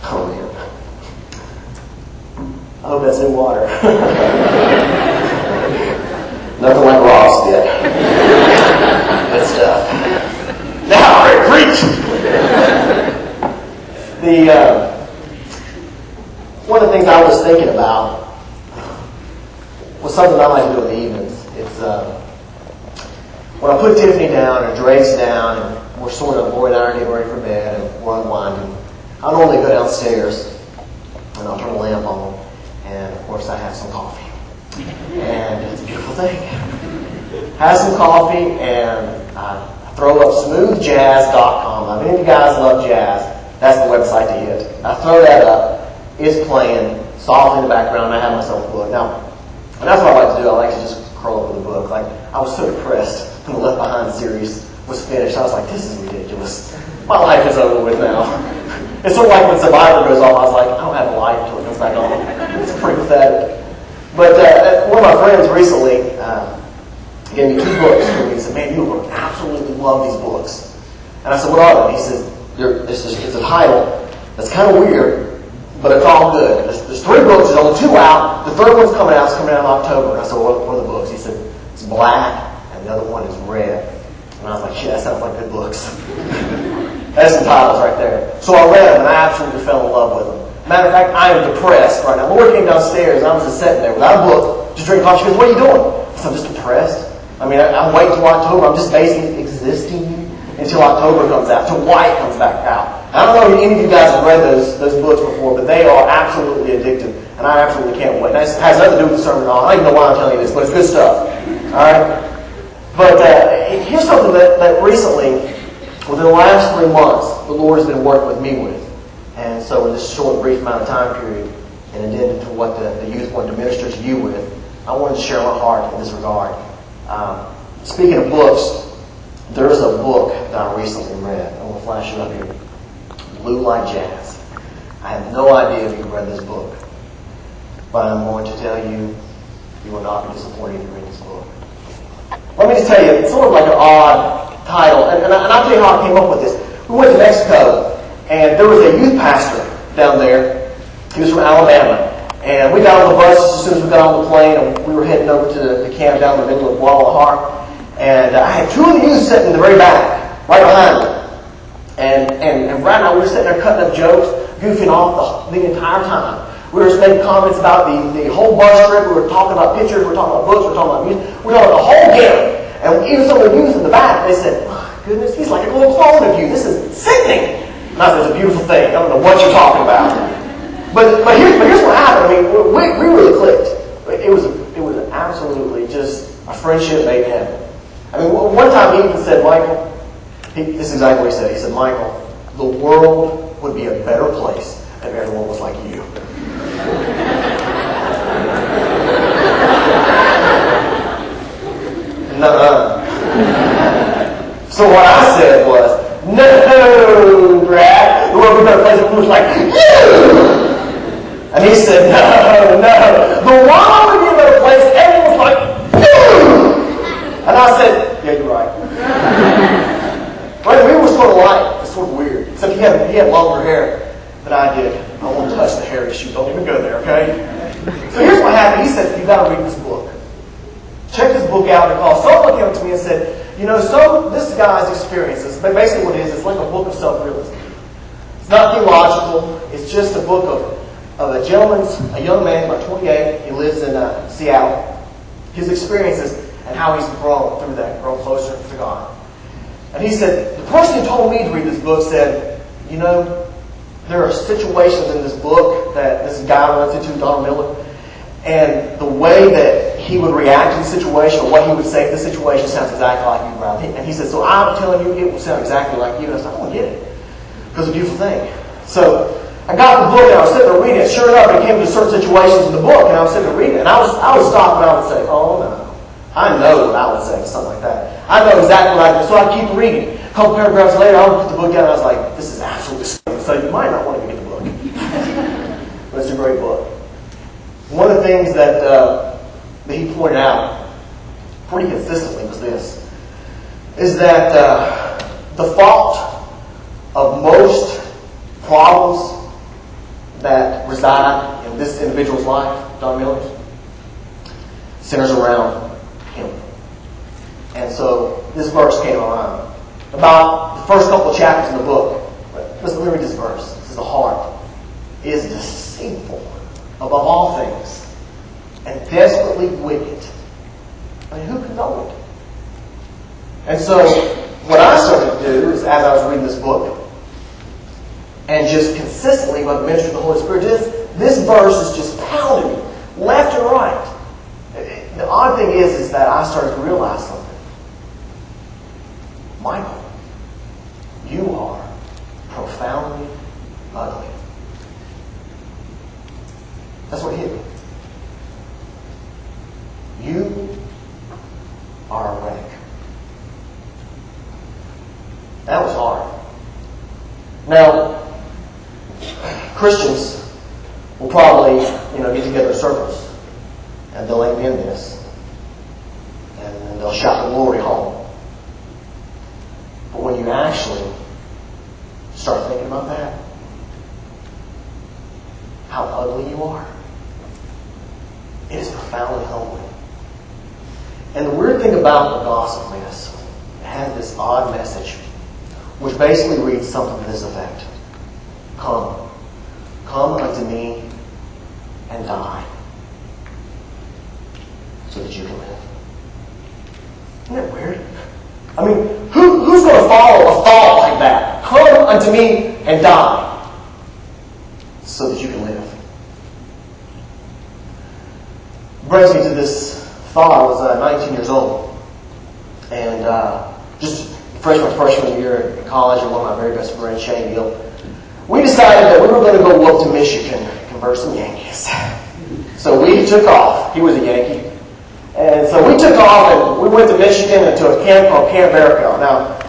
Oh man. I hope that's new water. Nothing like Ross did. Good stuff. Now, preach! One of the things I was thinking about was something I like to do in the evenings. It's when I put Tiffany down or Drake's down and we're sort of, Lori and I are getting ready for bed and we're unwinding, I normally go downstairs and I'll turn the lamp on and of course I have some coffee. And it's a beautiful thing. Have some coffee and I throw up smoothjazz.com. Now, if any of you guys love jazz, that's the website to hit. I throw that up. It's playing softly in the background. I have myself a book. Now, and that's what I like to do. I like to just curl up with a book. Like, I was so depressed when the Left Behind series was finished. I was like, this is ridiculous. My life is over with now. It's sort of like when Survivor goes off. I was like, I don't have a life until it comes back on. It's pretty pathetic. But one of my friends recently gave me 2 books for me. He said, man, you would absolutely love these books. And I said, what are they? He said, it's a title that's kind of weird, but it's all good. There's 3 books. There's only 2 out. The 3rd one's coming out. It's coming out in October. And I said, what are the books? He said, it's black, and the other one is red. And I was like, yeah, that sounds like good books. That's some titles right there. So I read them, and I absolutely fell in love with them. Matter of fact, I am depressed right now. Lori came downstairs, and I was just sitting there without a book, just drinking coffee. She goes, what are you doing? I said, I'm just depressed. I mean, I'm waiting till October. I'm just basically existing until October comes out, until White comes back out. I don't know if any of you guys have read those books before, but they are absolutely addictive, and I absolutely can't wait. That has nothing to do with the sermon at all. I don't even know why I'm telling you this, but it's good stuff. All right? But here's something that recently, within the last 3 months, the Lord has been working with me with. And so in this short, brief amount of time period, in addition to what the youth wanted to minister to you with, I wanted to share my heart in this regard. Speaking of books, there's a book that I recently read. I'm going to flash it up here. Blue Like Jazz. I have no idea if you've read this book, but I'm going to tell you, you will not be disappointed if you read this book. Let me just tell you, it's sort of like an odd title, and I'll tell you how I came up with this. We went to Mexico, and there was a youth pastor down there. He was from Alabama. And we got on the bus as soon as we got on the plane, and we were heading over to the camp down in the middle of Guadalajara. And I had 2 of the youth sitting in the very back, right behind me. And right now we were sitting there cutting up jokes, goofing off the entire time. We were just making comments about the whole bus trip. We were talking about pictures. We were talking about books. We were talking about music. We were talking about the whole gamut. And even some of the youth in the back, they said, my goodness, he's like a little clone of you. This is sickening. And I said, it's a beautiful thing. I don't know what you're talking about. But here's what happened. I mean, we really clicked. It was absolutely just a friendship made in heaven. I mean, one time he even said, Michael, this is exactly what he said. He said, Michael, the world would be a better place if everyone was like you. Nuh-uh. So what I said was, no, Brad, the world would be a better place if everyone was like you. And he said, no. The world would be a better place if everyone was like you. And I said, yeah, you're right. Right, we were sort of like, it's sort of weird. Except he had longer hair than I did. I won't touch the hair issue. Don't even go there, okay? So here's what happened. He said, you got to read this book. Check this book out because someone came up to me and said, this guy's experiences, but basically what it is, it's like a book of self-realism. It's not theological. It's just a book of a young man, about 28. He lives in Seattle. His experiences and how he's grown through that, grown closer to God. And he said, the person who told me to read this book said, there are situations in this book that this guy runs into, Donald Miller, and the way that he would react to the situation or what he would say to the situation sounds exactly like you, Brad. And he said, so I'm telling you, it will sound exactly like you. And I said, I want to get it. Because it's a beautiful thing. So I got the book and I was sitting there reading it. Sure enough, it came to certain situations in the book, and I was sitting there reading it. And I would stop and I would say, oh no. I know what I would say to something like that. I know exactly what I do. So I keep reading. A couple paragraphs later, I would put the book down and I was like, this is absolutely disgusting. So you might not want to get the book. But it's a great book. One of the things that he pointed out pretty consistently was this, is that the fault of most problems that reside in this individual's life, Don Miller's, centers around him. And so this verse came around. About the first couple of chapters in the book, listen, let me read this verse. This is the heart is deceitful above all things and desperately wicked. I mean, who can know it? And so what I started to do is, as I was reading this book, and just consistently by the ministry of the Holy Spirit, this verse is just pounding me left and right. The odd thing is that I started to realize something. Michael, you are profoundly ugly. That's what hit me. You are a wreck. That was hard. Now, Christians will probably, get together in circles, and they'll amen this, and then they'll shout the glory home. But when you actually start thinking about that, how ugly you are, it is profoundly humbling. And the weird thing about the gospel is, it has this odd message, which basically reads something to this effect. Come unto me and die, so that you can live. Isn't that weird? I mean, who's going to follow a thought like that? Come unto me and die, so that you can live. Brings me to this thought. I was 19 years old, and just freshman year in college, and one of my very best friends, Shane Gill, we decided that we were going to go up to Michigan and convert some Yankees. So we took off. He was a Yankee. And so we took off and we went to Michigan and to a camp called Camp Barracuda. Now,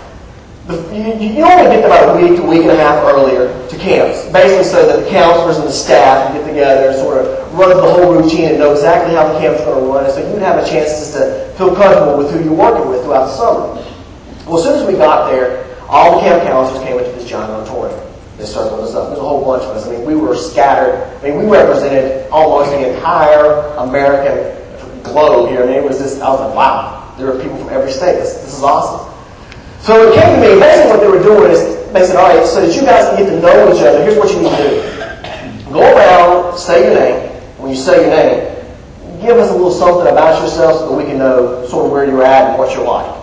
you only get there about a week and a half earlier to camps, basically so that the counselors and the staff can get together and sort of run the whole routine and know exactly how the camp's going to run, and so you'd have a chance just to feel comfortable with who you're working with throughout the summer. Well, as soon as we got there, all the camp counselors came into this giant auditorium. They circled us up. There's a whole bunch of us. I mean, we were scattered. I mean, we represented almost the entire American globe here. I mean, it was just, I was like, wow, there are people from every state. This is awesome. So it came to me, basically what they were doing is, they said, all right, so that you guys can get to know each other, here's what you need to do. Go around, say your name. When you say your name, give us a little something about yourself so that we can know sort of where you're at and what you're like.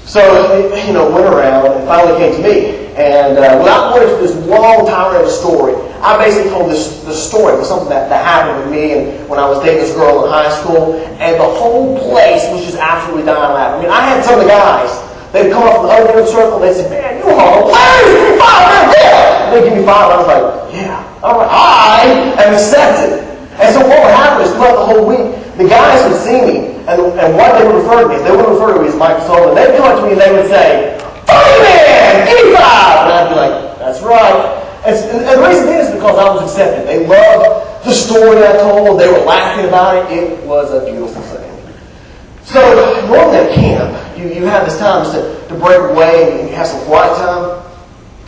So, went around and finally came to me. And without going into this long tirade story, I basically told this story of something that happened with me and when I was dating this girl in high school, and the whole place was just absolutely dying laughing. I mean, I had some of the guys, they'd come up from the other end of the circle, they'd say, man, you are hilarious, give me 5 right there! And they'd give me 5, and I was like, yeah, all right, I am accepted. And so what would happen is throughout the whole week, the guys would see me, and what they would refer to me is, they wouldn't refer to me as Mike Sullivan. They'd come up to me and they would say, funny man, give me 5! And I'd be like, that's right. And the reason is because I was accepted. They loved the story I told. They were laughing about it. It was a beautiful thing. So normally at camp, you have this time just to break away and you have some quiet time.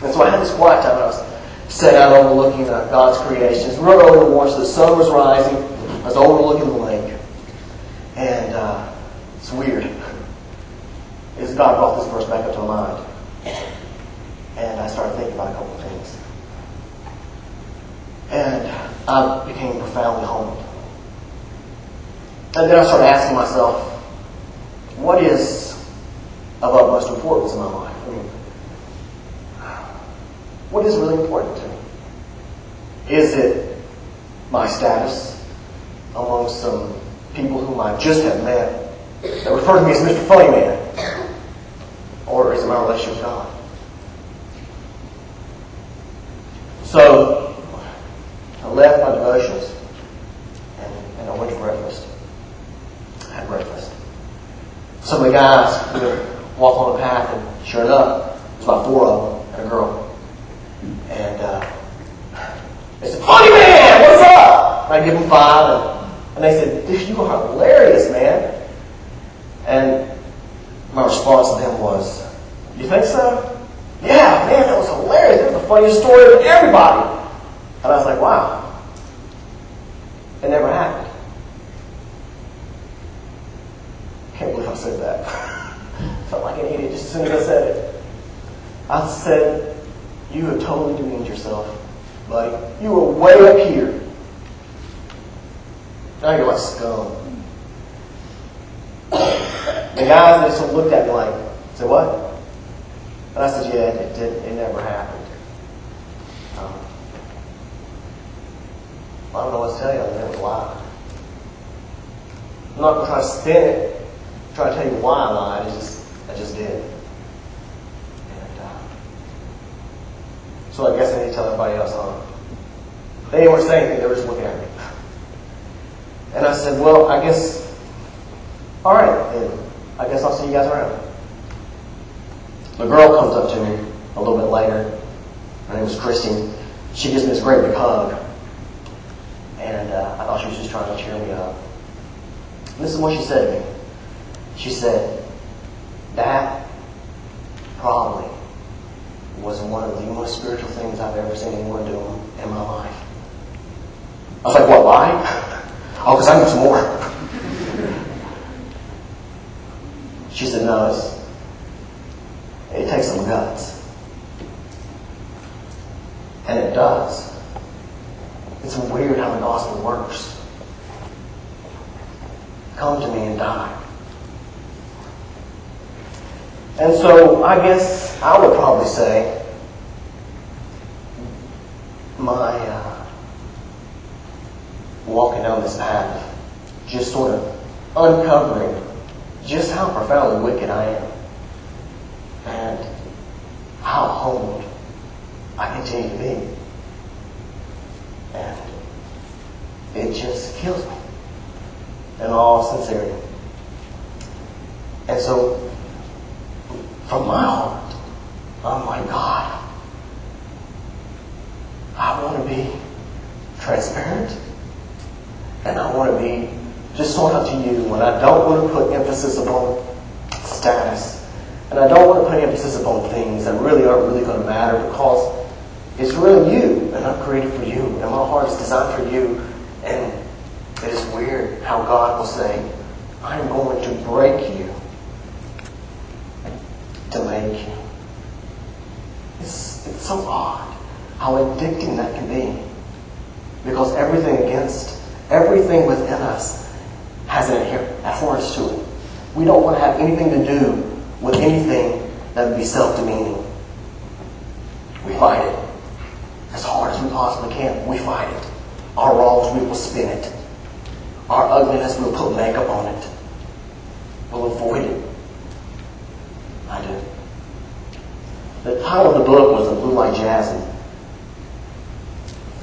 And so I had this quiet time. I was sat out overlooking God's creations. Real early in the morning, so the sun was rising. I was overlooking the lake. And it's weird. As God brought this verse back up to my mind. And I started thinking about a couple of things. And I became profoundly humbled. And then I started asking myself, what is of utmost importance in my life? I mean, what is really important to me? Is it my status among some people whom I just have met that refer to me as Mr. Funny Man? Or is it my relationship with God? So, I left my devotions and I went to breakfast. I had breakfast. Some of the guys would walk on the path, and sure enough, there's about 4 of them and a girl. And they said, funny man, what's up? And I give them 5, and they said, dude, you are hilarious, man. And my response to them was, you think so? Yeah, man, that was hilarious. That was the funniest story of everybody. And I was like, wow, it never happened. Can't believe I said that. Felt like an idiot just as soon as I said it. I said, you have totally demeaned yourself, buddy. You were way up here. Now you're like scum. The guys just looked at me like, said, what? And I said, yeah, it never happened. I don't know what to tell you. I mean, it was a lie. I'm not going to try to spin it, try to tell you why I lied. I just did. And so I guess I need to tell everybody else, huh? They didn't want to say anything. They were just looking at me. And I said, well, I guess, all right, then. I guess I'll see you guys around. The girl comes up to me a little bit later. Her name was Christine. She gives me this great big hug. And I thought she was just trying to cheer me up. And this is what she said to me. She said, that probably was one of the most spiritual things I've ever seen anyone do in my life. I was like, what, lie? Oh, because I need some more. She said, no, it takes some guts. And it does. It's weird how the gospel works. Come to me and die. And so I guess I would probably say my walking down this path, just sort of uncovering just how profoundly wicked I am and how honed I continue to be. And it just kills me in all sincerity. And so from my heart, I'm like, God, I want to be transparent, and I want to be just sort of to you when I don't want to put emphasis upon status, and I don't want to put emphasis upon things that really aren't really going to matter, because it's really you, and I'm created for you, and my heart is designed for you. And it is weird how God will say, I'm going to break you to make you. It's so odd how addicting that can be, because everything within us has an abhorrence to it. We don't want to have anything to do with anything that would be self-demeaning. We fight it as hard as we possibly can. We fight it. Our wrongs, we will spin it. Our ugliness, we'll put makeup on it. We'll avoid it. I do. The title of the book was The Blue Light Jazz.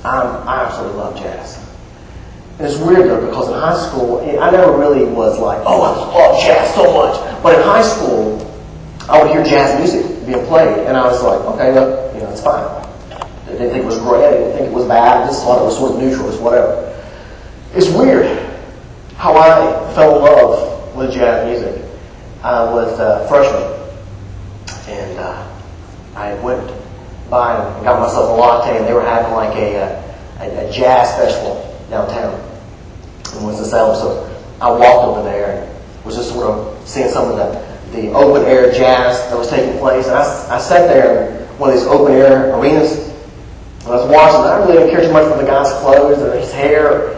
I absolutely love jazz. And it's weird though, because in high school, I never really was like, oh, I love jazz so much. But in high school, I would hear jazz music being played, and I was like, okay, look, it's fine. I didn't think it was great, I didn't think it was bad, I just thought it was sort of neutral, it's whatever. It's weird how I fell in love with jazz music. I was a freshman, and I went by and got myself a latte, and they were having like a jazz festival downtown in Winston-Salem. So I walked over there and was just sort of seeing some of the open air jazz that was taking place. And I sat there in one of these open air arenas, and I was watching. I really didn't care too much for the guy's clothes or his hair,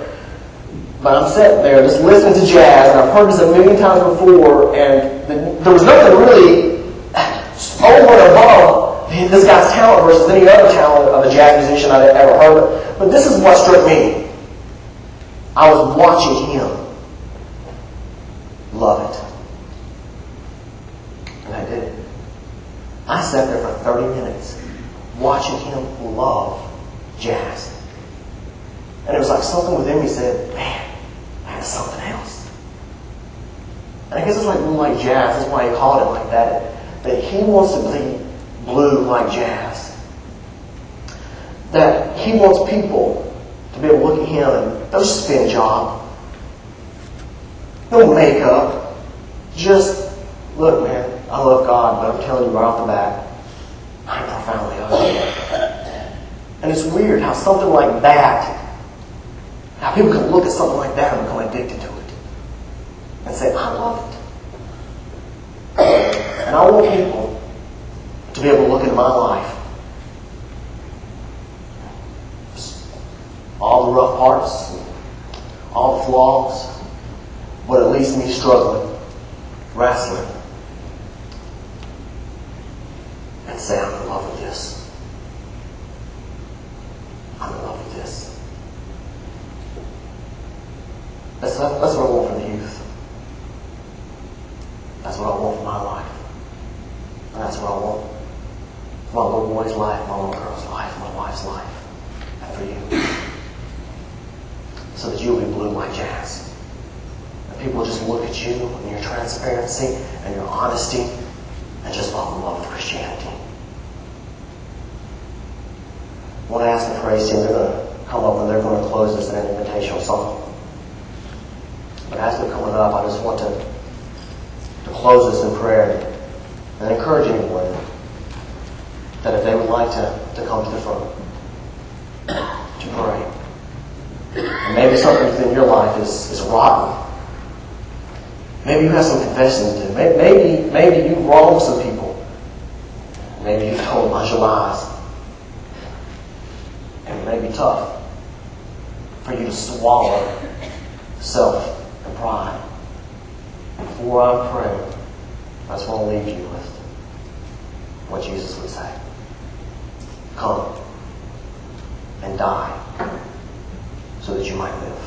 but I'm sitting there just listening to jazz, and I've heard this a million times before, and there was nothing really over and above this guy's talent versus any other talent of a jazz musician I'd ever heard of. But this is what struck me. I was watching him love it. And I did. I sat there for 30 minutes watching him love jazz. And it was like something within me said, man, that's something else. And I guess it's like blue like jazz. That's why he called it like that. That he wants to be blue like jazz. That he wants people to be able to look at him and no spin job, no makeup, just, look man, I love God, but I'm telling you right off the bat, I'm profoundly ugly. And it's weird how something like that, how people can look at something like that and become addicted to it. And say, I love it. And I want people to be able to look into my life. All the rough parts, all the flaws, but at least me struggling, wrestling, and say, I'm in love with this. I'm in love with this. That's what I want for the youth. That's what I want for my life. And that's what I want for my little boy's life, my little girl's life, my wife's life, and for you. So that you'll be blue like jazz. And people will just look at you and your transparency and your honesty and just fall in love with Christianity. When I ask the praise team, they're going to come up and they're going to close this in an invitational song. But as they're coming up, I just want to close this in prayer and encourage anyone that if they would like to come to the front to pray. And maybe something within your life is rotten. Maybe you have some confessing to do. Maybe you wronged some people. Maybe you've told a bunch of lies. And it may be tough for you to swallow self and pride. Before I pray, I just want to leave you with what Jesus would say. Come and die so that you might live.